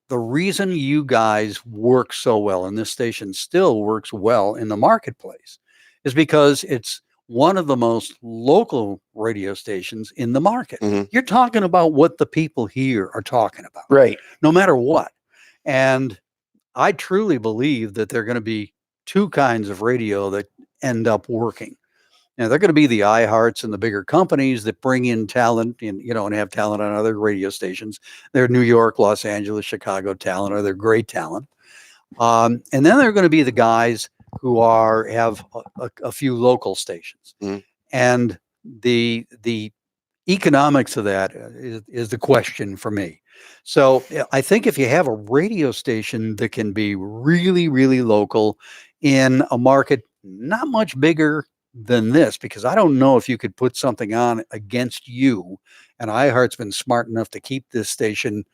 The reason you guys work so well, and this station still works well in the marketplace, is because it's one of the most local radio stations in the market. Mhm. You're talking about what the people here are talking about, Right. no matter what. And I truly believe that there are going to be two kinds of radio that end up working. Now, they're going to be the iHearts and the bigger companies that bring in talent and have talent on other radio stations. They're New York, Los Angeles, Chicago talent, or they're great talent. And then they're going to be the guys who have a few local stations. Mhm. And the economics of that is the question for me. So I think if you have a radio station that can be really, really local in a market not much bigger than this, because I don't know if you could put something on against you, and iHeart's been smart enough to keep this station,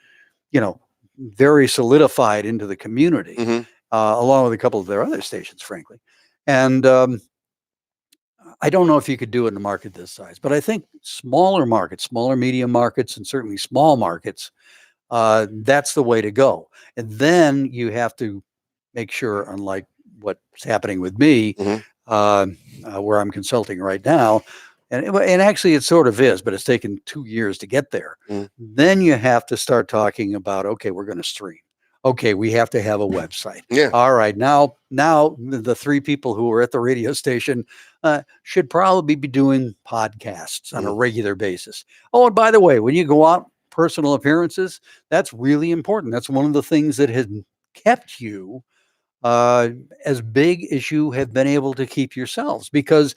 very solidified into the community, Mhm. Along with a couple of their other stations, frankly. And I don't know if you could do it in a market this size, but I think smaller markets, smaller medium markets, and certainly small markets, that's the way to go. And then you have to make sure, unlike what's happening with me, Mhm. Where I'm consulting right now, and actually it sort of is, but it's taken 2 years to get there. Mhm. Then you have to start talking about, okay, we're going to stream. Okay, we have to have a website. Yeah. All right, now the three people who are at the radio station should probably be doing podcasts on a regular basis. Oh, and by the way, when you go out, personal appearances, that's really important. That's one of the things that has kept you as big as you have been able to keep yourselves, because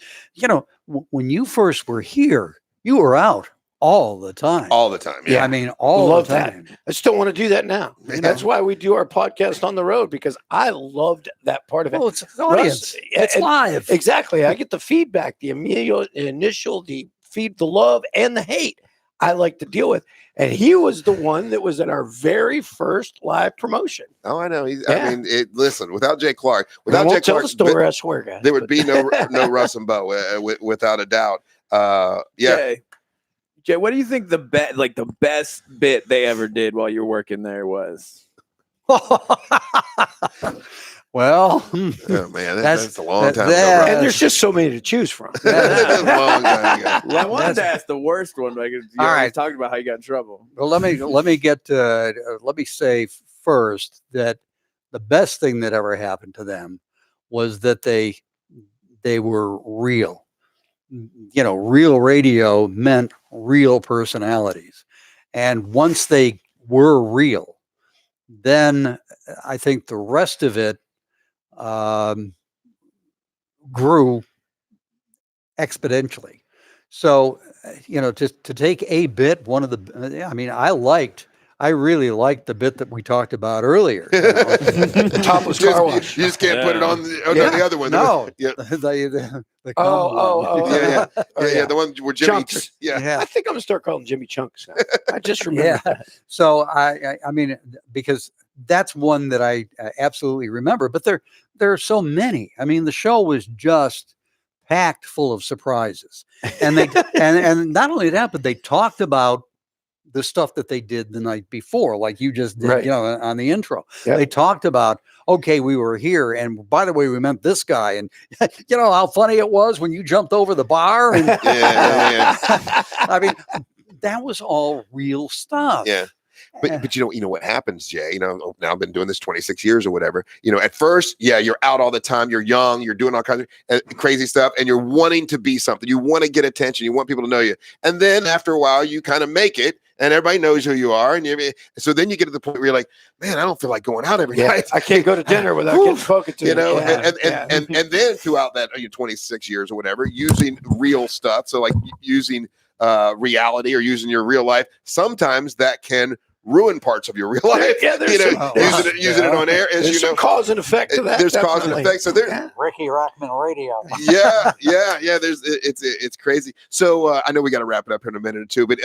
when you first were here, you were out all the time. All the time. Yeah. I mean, all Love the time. I still want to do that now. Yeah. That's why we do our podcast on the road, because I loved that part of it. Well, it's an audience. Russ, It's and- live. Exactly. I get the feedback, the initial, the feed, the love, and the hate I like to deal with. And he was the one that was at our very first live promotion. Oh, I know. Yeah. Listen, without Jay Clark, I won't Jay tell Clark, the story, I swear, guys. there would be no Russ and Bo, without a doubt. Yeah. Jay, what do you think the best bit they ever did while you're working there was? Well, Oh, man, That's- that's a long time that- ago. And there's just so many to choose from. That's a long time ago. Well, I wanted to ask the worst one, but All right. talking about how you got in trouble. well, let me say first that the best thing that ever happened to them was that they were real. Real radio meant real personalities. And once they were real, then I think the rest of it grew exponentially. So, to take a bit, one of the, I really liked the bit that we talked about earlier. The topless car wash. You just can't put it on the other one. No, Yeah. the Oh, Yeah, Oh, yeah, the one where Jimmy. Chunks. Yeah. yeah. I think I'm gonna start calling Jimmy Chunks now. I just remember. Yeah. So I mean, because that's one that I absolutely remember. But there are so many. I mean, the show was just packed full of surprises, and they and not only that, but they talked about the stuff that they did the night before, like you just did, Right. on the intro. Yep. They talked about, okay, we were here, and by the way, we meant this guy, and how funny it was when you jumped over the bar. And, Yeah. I mean, that was all real stuff. Yeah. But you know what happens, Jay? Now I've been doing this 26 years or whatever. At first, yeah, you're out all the time. You're young. You're doing all kinds of crazy stuff, and you're wanting to be something. You want to get attention. You want people to know you. And then after a while, you kind of make it, and everybody knows who you are. And so then you get to the point where you're like, man, I don't feel like going out every night. I can't go to dinner without getting spoken to. And then throughout that 26 years or whatever, using real stuff. So like using reality or using your real life, sometimes that can ruin parts of your real life. Yeah, there's using it on air, as there's some cause and effect to that. There's cause and effect. So there's Ricky Rockman Radio. yeah. There's it's crazy. So I know we got to wrap it up here in a minute or two, but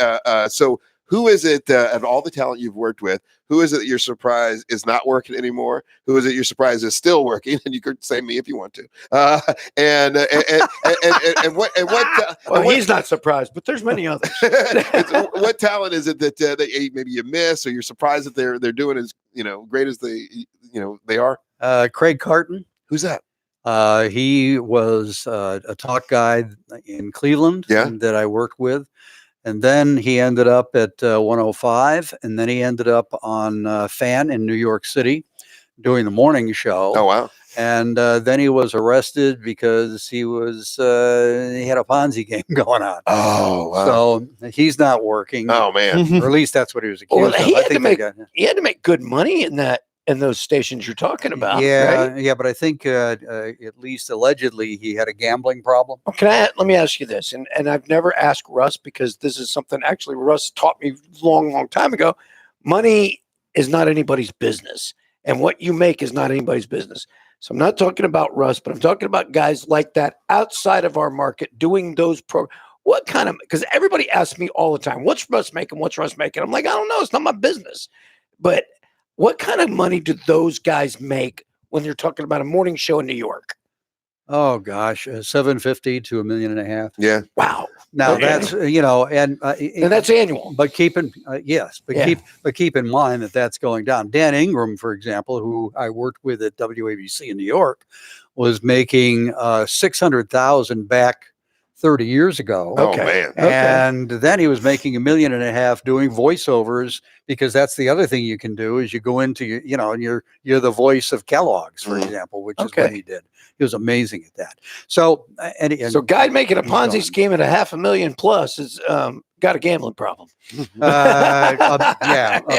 so who is it of all the talent you've worked with? Who is it that you're surprised is not working anymore? Who is it you're surprised is still working? And you could say me if you want to. And what? He's not surprised, but there's many others. What talent is it that maybe you miss, or you're surprised that they're doing as great as they are? Craig Carton. Who's that? He was a talk guy in Cleveland that I worked with. And then he ended up at 105, and then he ended up on Fan in New York City doing the morning show. Oh, wow. And then he was arrested because he had a Ponzi game going on. Oh, wow. So he's not working. Oh, man. Or at least that's what he was accused of. He had to make good money in those stations you're talking about. Yeah, right? yeah, but I think at least allegedly he had a gambling problem. Let me ask you this, and I've never asked Russ because this is something actually Russ taught me long time ago. Money is not anybody's business, and what you make is not anybody's business. So I'm not talking about Russ, but I'm talking about guys like that outside of our market doing those what kind of, because everybody asks me all the time, what's Russ making? What's Russ making? I'm like, I don't know. It's not my business. But what kind of money do those guys make when you're talking about a morning show in New York? Oh gosh, $750,000 to $1.5 million. Yeah. Wow. Now that's and that's annual. But keep in mind that that's going down. Dan Ingram, for example, who I worked with at WABC in New York, was making $600,000 back 30 years ago. Oh, man. And then he was making $1.5 million doing voiceovers, because that's the other thing you can do is you go into and you're the voice of Kellogg's, for example, which is what he did. He was amazing at that. So so guy making a Ponzi scheme at $500,000 plus is got a gambling problem. A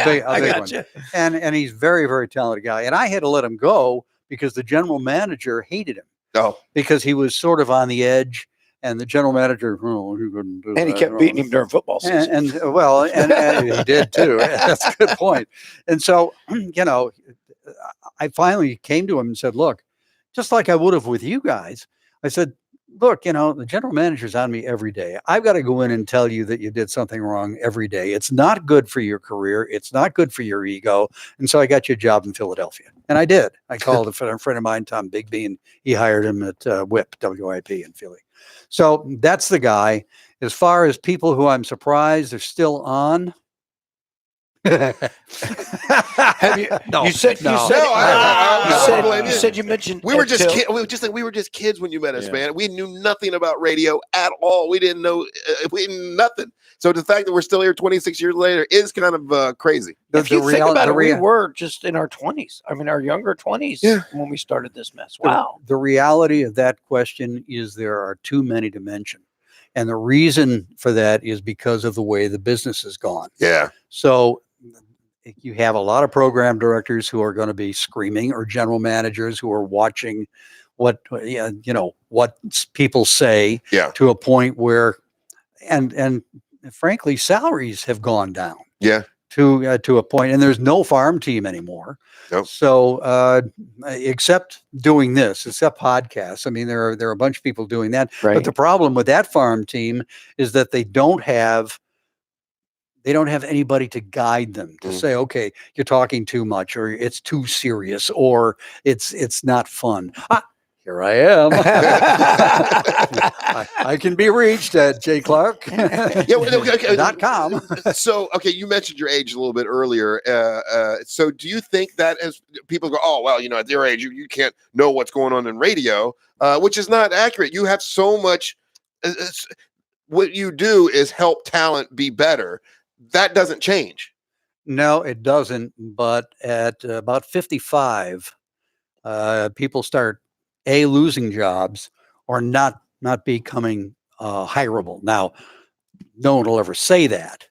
big one. You. And he's very, very talented guy. And I had to let him go because the general manager hated him. Oh, because he was sort of on the edge. And the general manager, he kept beating him during football season. And he did too. That's a good point. And so, I finally came to him and said, look, just like I would have with you guys, I said, look, the general manager's on me every day. I've got to go in and tell you that you did something wrong every day. It's not good for your career. It's not good for your ego. And so I got you a job in Philadelphia. And I did. I called a friend of mine, Tom Bigby, and he hired him at WIP in Philly. So that's the guy. As far as people who I'm surprised are still on. Have you? No, you said no. You said you mentioned we were just we were just kids when you met us, man. We knew nothing about radio at all. We didn't know nothing. So the fact that we're still here 26 years later is kind of crazy. If you think about it, we were just in our 20s. I mean, our younger 20s when we started this mess. Wow. The reality of that question is there are too many to mention. And the reason for that is because of the way the business has gone. Yeah. So you have a lot of program directors who are going to be screaming, or general managers who are watching what people say to a point where, and frankly, salaries have gone down. Yeah. To a point, and there's no farm team anymore. Nope. So except doing this, except podcasts. I mean, there are a bunch of people doing that. Right. But the problem with that farm team is that they don't have anybody to guide them to say, okay, you're talking too much, or it's too serious, or it's not fun. Here I am. I can be reached at jclark.com. So, okay, you mentioned your age a little bit earlier. So do you think that as people go, oh, well, at their age, you can't know what's going on in radio, which is not accurate. You have so much. What you do is help talent be better. That doesn't change. No, it doesn't. But at about 55, people start losing jobs or not becoming hireable. Now, no one will ever say that,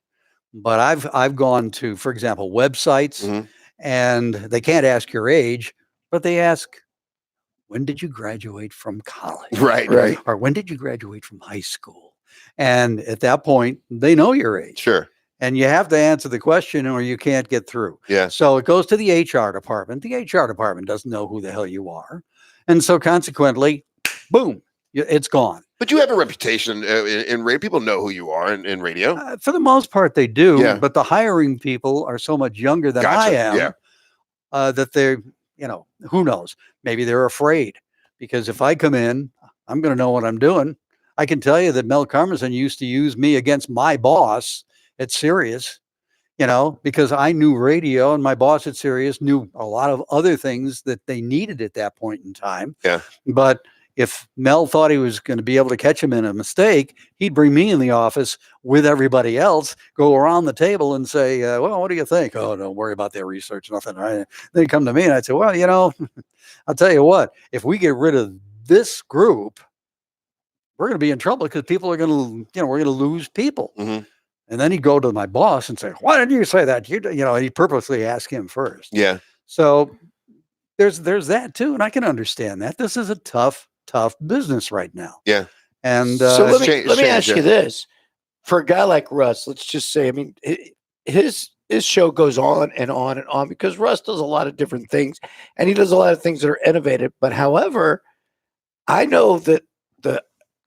but I've gone to, for example, websites, and they can't ask your age, but they ask, when did you graduate from college? Right. Or when did you graduate from high school? And at that point, they know your age. Sure. and you have to answer the question or you can't get through. Yeah. So it goes to the HR department. The HR department doesn't know who the hell you are. And so consequently, boom, it's gone. But you have a reputation in radio. People know who you are in radio. For the most part, they do. Yeah. But the hiring people are so much younger than I am that they're, who knows? Maybe they're afraid. Because if I come in, I'm going to know what I'm doing. I can tell you that Mel Karmazin used to use me against my boss at Sirius, because I knew radio and my boss at Sirius knew a lot of other things that they needed at that point in time. Yeah. But if Mel thought he was going to be able to catch him in a mistake, he'd bring me in the office with everybody else, go around the table and say, well, what do you think? Oh, don't worry about their research, nothing. Right? They'd come to me and I'd say, well, I'll tell you what, if we get rid of this group, we're going to be in trouble because people are going to, we're going to lose people. Mm-hmm. And then he'd go to my boss and say, why didn't you say that? He'd purposely ask him first. Yeah. So there's that too. And I can understand that. This is a tough business right now. Yeah. And so let me ask you this. For a guy like Russ, let's just say, I mean, his show goes on and on and on because Russ does a lot of different things and he does a lot of things that are innovative. But however, I know that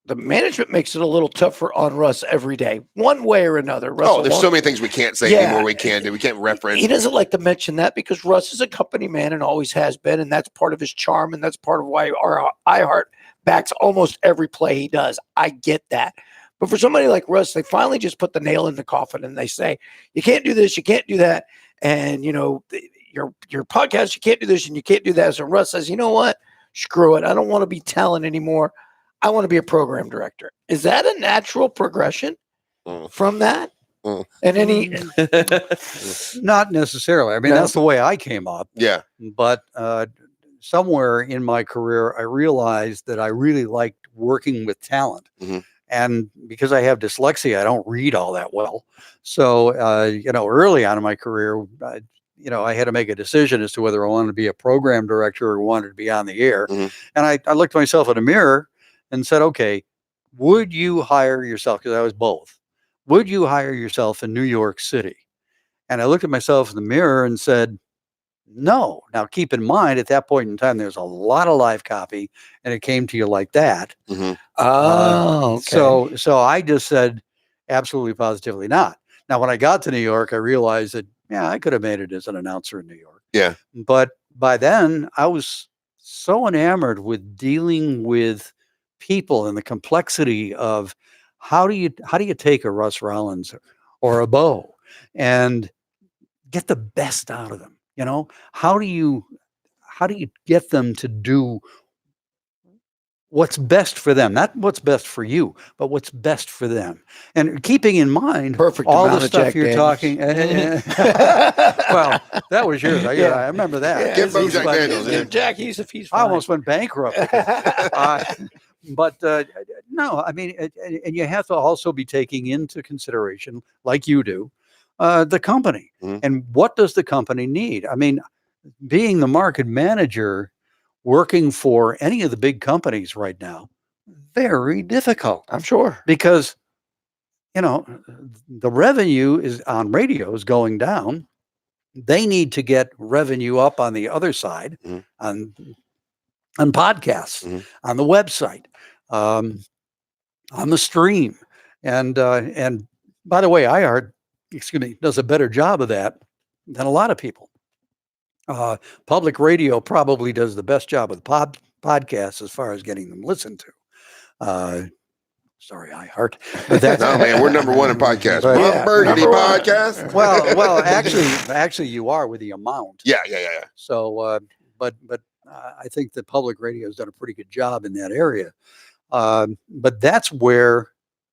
the management makes it a little tougher on Russ every day, one way or another. There's so many things we can't say anymore. We can't do. We can't reference. He doesn't like to mention that because Russ is a company man and always has been, and that's part of his charm, and that's part of why our iHeart backs almost every play he does. I get that. But for somebody like Russ, they finally just put the nail in the coffin and they say, you can't do this, you can't do that, and your podcast, you can't do this and you can't do that. So Russ says, you know what? Screw it. I don't want to be talent anymore. I want to be a program director. Is that a natural progression from that? And any not necessarily. I mean, that's the way I came up. Yeah. But somewhere in my career, I realized that I really liked working with talent. Mm-hmm. And because I have dyslexia, I don't read all that well. So, early on in my career, I had to make a decision as to whether I wanted to be a program director or wanted to be on the air. Mm-hmm. And I looked at myself in the mirror and said, okay, would you hire yourself? Because I was both. Would you hire yourself in New York City? And I looked at myself in the mirror and said, no. Now, keep in mind, at that point in time, there's a lot of live copy, and it came to you like that. Mm-hmm. Okay. So I just said, absolutely, positively not. Now, when I got to New York, I realized that, I could have made it as an announcer in New York. Yeah. But by then, I was so enamored with dealing with people and the complexity of how do you take a Russ Rollins or a Bo and get the best out of them? How do you get them to do what's best for them, not what's best for you, but what's best for them, and keeping in mind all the stuff you're talking. Well, that was yours. I remember that. Give Bo Jack Daniels. Jack, he's I almost went bankrupt. But no, I mean, and you have to also be taking into consideration, like you do, the company. Mm-hmm. And what does the company need? I mean, being the market manager, working for any of the big companies right now, very difficult. I'm sure. Because, the revenue is on radio is going down. They need to get revenue up on the other side, on podcasts, on the website, on the stream. And by the way, iHeart, does a better job of that than a lot of people. Public radio probably does the best job with podcasts as far as getting them listened to. Sorry, iHeart. But that's, no, man, we're number one in podcasts. Burgundy podcast. Well, actually, you are with the amount. Yeah. So, but I think that public radio has done a pretty good job in that area. But that's where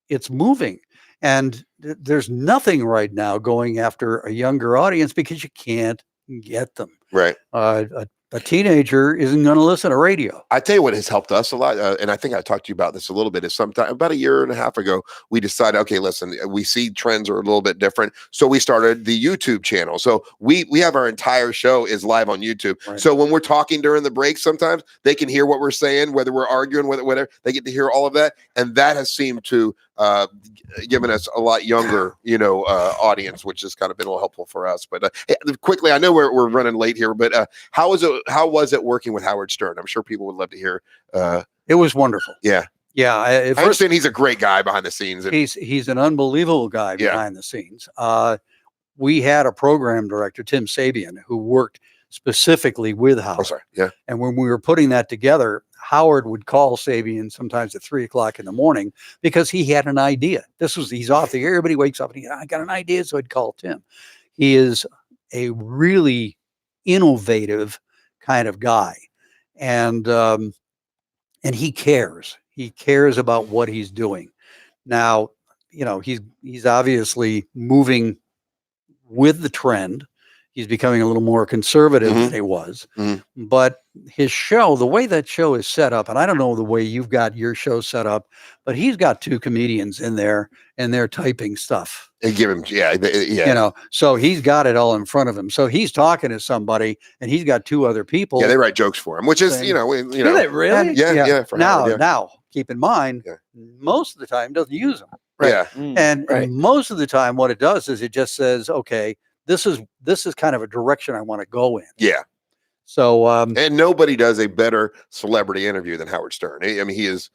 it's moving. And there's nothing right now going after a younger audience because you can't get them. Right. A A teenager isn't going to listen to radio. I tell you what has helped us a lot, and I think I talked to you about this a little bit, is sometime about a year and a half ago, we decided, okay, listen, we see trends are a little bit different. So we started the YouTube channel. So we have our entire show is live on YouTube. Right. So when we're talking during the break, sometimes they can hear what we're saying, whether we're arguing, whatever, they get to hear all of that. And that has seemed to given us a lot younger, audience, which has kind of been a little helpful for us. But quickly, I know we're running late here, but how was it working with Howard Stern? I'm sure people would love to hear. It was wonderful. Yeah. Yeah. I understand he's a great guy behind the scenes. He's an unbelievable guy behind the scenes. We had a program director, Tim Sabian, who worked specifically with Howard. Oh, sorry. Yeah. And when we were putting that together, Howard would call Sabian sometimes at 3:00 in the morning because he had an idea. He's off the air. Everybody wakes up and I got an idea. So I'd call Tim. He is a really innovative kind of guy. And he cares. He cares about what he's doing. Now, he's obviously moving with the trend. He's becoming a little more conservative than he was. Mm-hmm. But his show, the way that show is set up, and I don't know the way you've got your show set up, but he's got 2 comedians in there and they're typing stuff. They give him, yeah. So he's got it all in front of him. So he's talking to somebody and he's got 2 other people. Yeah, they write jokes for him, which is, Do they really? And, yeah. Now, keep in mind, most of the time doesn't use them. Right? Yeah. And most of the time what it does is it just says, okay, this is kind of a direction I want to go in. Yeah. So and nobody does a better celebrity interview than Howard Stern. I mean, he is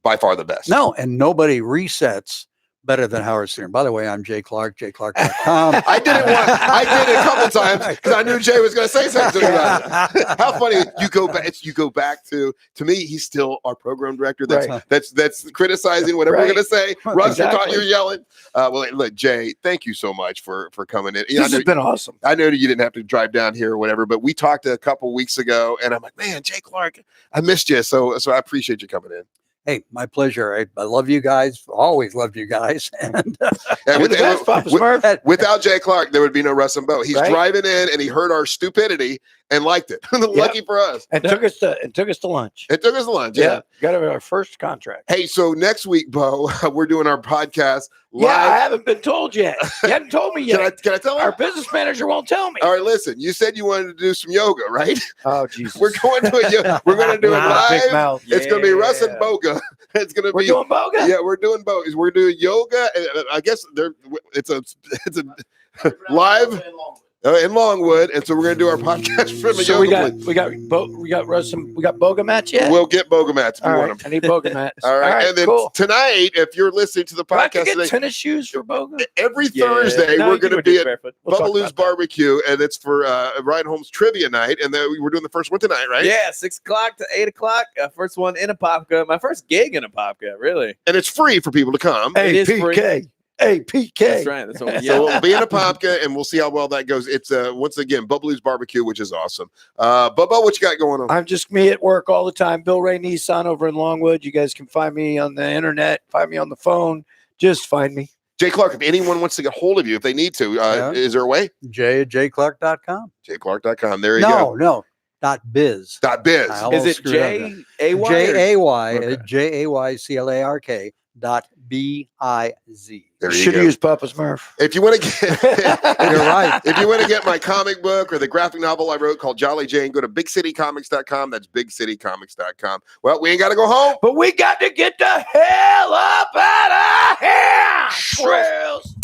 by far the best. No, and nobody resets better than Howard Stern. By the way, I'm Jay Clark, jclark.com. I did it a couple times because I knew Jay was going to say something about it. How funny you go back to me, he's still our program director. That's criticizing whatever we're going to say. Russ, you're yelling. Well, look, Jay, thank you so much for coming in. This has been awesome. I know you didn't have to drive down here or whatever, but we talked a couple weeks ago, and I'm like, man, Jay Clark, I missed you. So I appreciate you coming in. Hey, my pleasure. I love you guys. Always loved you guys. And without Jay Clark, there would be no Russ and Bo. He's driving in and he heard our stupidity and liked it. Lucky for us. And took us to lunch. It took us to lunch. Yeah. Got our first contract. Hey, so next week, Bo, we're doing our podcast live. Yeah, I haven't been told yet. You haven't told me yet. Can I tell him? Our business manager won't tell me. All right, listen. You said you wanted to do some yoga, right? Oh, Jesus. We're going to We're going to do it live. It's going to be Russ and Boga. It's going to be. We're doing Boga? Yeah, we're doing Boga. We're doing yoga. And I guess it's a live. In Longwood, and so we're going to do our podcast from the yoga. We got Russ and we got Boga mats yet. We'll get Boga mats if you want them. I need Boga mats. All right, and then tonight, if you're listening to the podcast, get tennis shoes for Boga. Every Thursday we're going to be at Bubbaloo's Barbecue, and it's for Ryan Holmes Trivia Night, and then we're doing the first one tonight, right? Yeah, 6 o'clock to 8 o'clock. First one in Apopka. My first gig in Apopka, really. And it's free for people to come. Hey, it is PK. Hey, PK. That's right. That's what So we'll be in Apopka, and we'll see how well that goes. It's once again Bubbaloo's Barbecue, which is awesome. Bubba, what you got going on? I'm just me at work all the time. Bill Ray Nissan over in Longwood. You guys can find me on the internet, find me on the phone. Just find me. Jay Clark, if anyone wants to get hold of you, if they need to, is there a way? jclark.com. jclark.com. There you go. No. .biz. .biz. Is it J-A-Y? J-A-Y. J-A-Y-C-L-A-R-K. .biz. There you should go. use Papa's Murph. If you want to get, you're right. If you want to get my comic book or the graphic novel I wrote called Jolly Jane, go to bigcitycomics.com. That's bigcitycomics.com. Well, we ain't got to go home, but we got to get the hell up out of here. Trails.